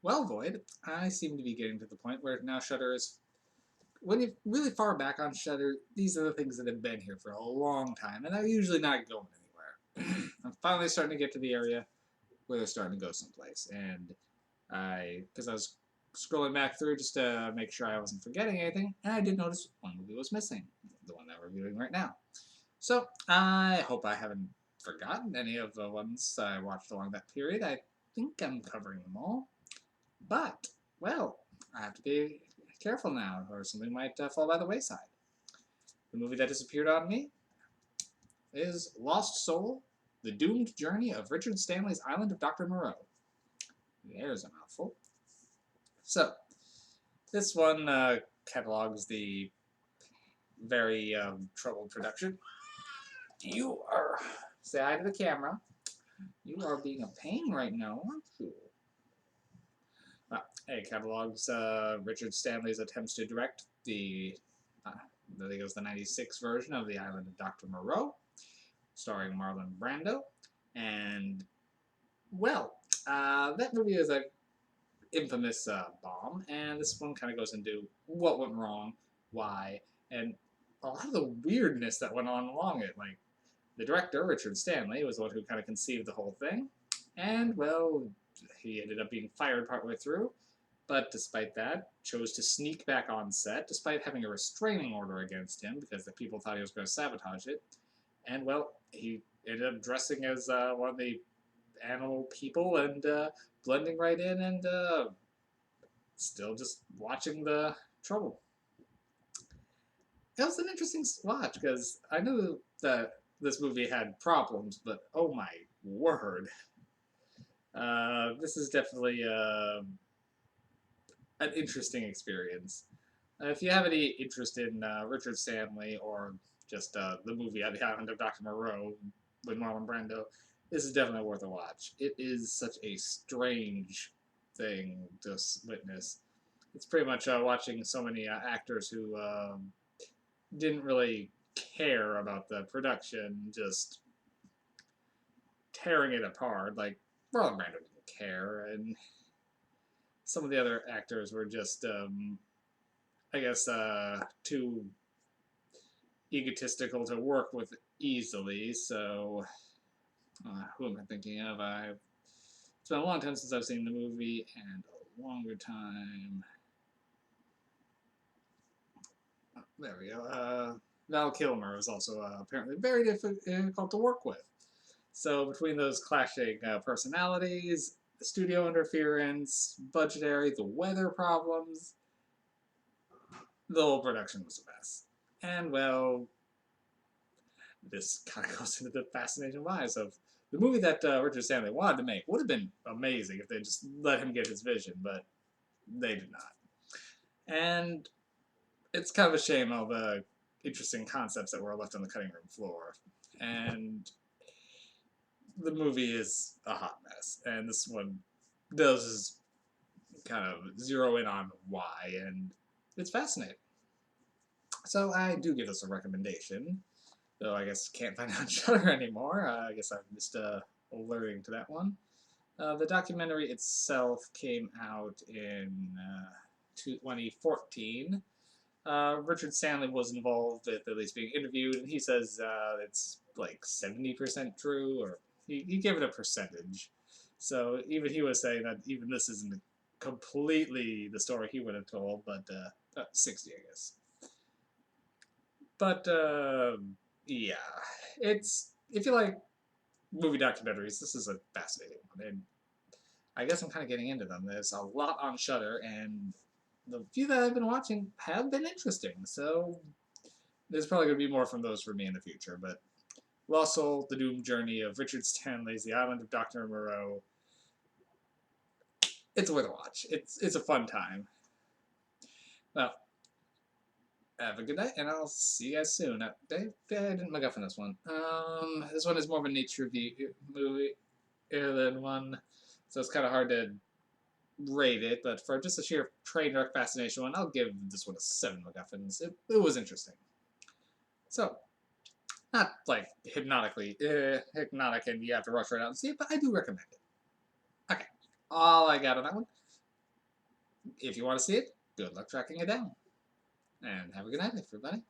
Well, Void, I seem to be getting to the point where now Shudder is. When you're really far back on Shudder, these are the things that have been here for a long time, and they're usually not going anywhere. I'm finally starting to get to the area where they're starting to go someplace, and because I was scrolling back through just to make sure I wasn't forgetting anything, and I did notice one movie was missing, the one that we're viewing right now. So I hope I haven't forgotten any of the ones I watched along that period. I think I'm covering them all. But, well, I have to be careful now, or something might fall by the wayside. The movie that disappeared on me is Lost Soul, The Doomed Journey of Richard Stanley's Island of Dr. Moreau. There's a mouthful. So, this one catalogs the very troubled production. You are, say hi to the camera. You are being a pain right now, aren't you? It catalogs Richard Stanley's attempts to direct I think it was the '96 version of The Island of Dr. Moreau, starring Marlon Brando. And, well, that movie is a infamous bomb, and this one kind of goes into what went wrong, why, and a lot of the weirdness that went on along it. Like, the director, Richard Stanley, was the one who kind of conceived the whole thing, and, well, he ended up being fired partway through, but despite that, chose to sneak back on set, despite having a restraining order against him because the people thought he was going to sabotage it. And, well, he ended up dressing as one of the animal people and blending right in and still just watching the trouble. It was an interesting watch because I knew that this movie had problems, but oh my word. This is definitely an interesting experience. If you have any interest in Richard Stanley or just the movie The Island of Dr. Moreau with Marlon Brando, this is definitely worth a watch. It is such a strange thing to witness. It's pretty much watching so many actors who didn't really care about the production, just tearing it apart. Like, Marlon Brando didn't care, and some of the other actors were just I guess, too egotistical to work with easily. So, who am I thinking of? It's been a long time since I've seen the movie, and a longer time. Oh, there we go. Val Kilmer was also apparently very difficult to work with. So between those clashing personalities, the studio interference, budgetary, the weather problems, the whole production was a mess. And, well, this kind of goes into the fascinating lives of the movie that Richard Stanley wanted to make. Would have been amazing if they just let him get his vision, but they did not. And it's kind of a shame all the interesting concepts that were left on the cutting room floor. And the movie is a hot mess. And this one does kind of zero in on why, and it's fascinating. So I do give this a recommendation. Though I guess can't find out Shutter anymore. I guess I've missed alerting to that one. The documentary itself came out in 2014. Richard Stanley was involved at least being interviewed, and he says it's like 70% true, or he gave it a percentage. So even he was saying that even this isn't completely the story he would have told, but 60, I guess. But yeah, it's if you like movie documentaries, this is a fascinating one, and I guess I'm kind of getting into them. There's a lot on Shudder, and the few that I've been watching have been interesting. So there's probably going to be more from those for me in the future. But Lost Soul, The Doomed Journey of Richard Stanley's The Island of Dr. Moreau. It's worth a watch. It's a fun time. Well, have a good night, and I'll see you guys soon. I didn't look up on this one. This one is more of a nature review movie than one, so it's kind of hard to rate it. But for just a sheer train wreck fascination one, I'll give this one a 7 MacGuffins. It was interesting. So, not like hypnotic and you have to rush right out and see it, but I do recommend it. Okay, all I got on that one. If you want to see it, good luck tracking it down. And have a good night, everybody.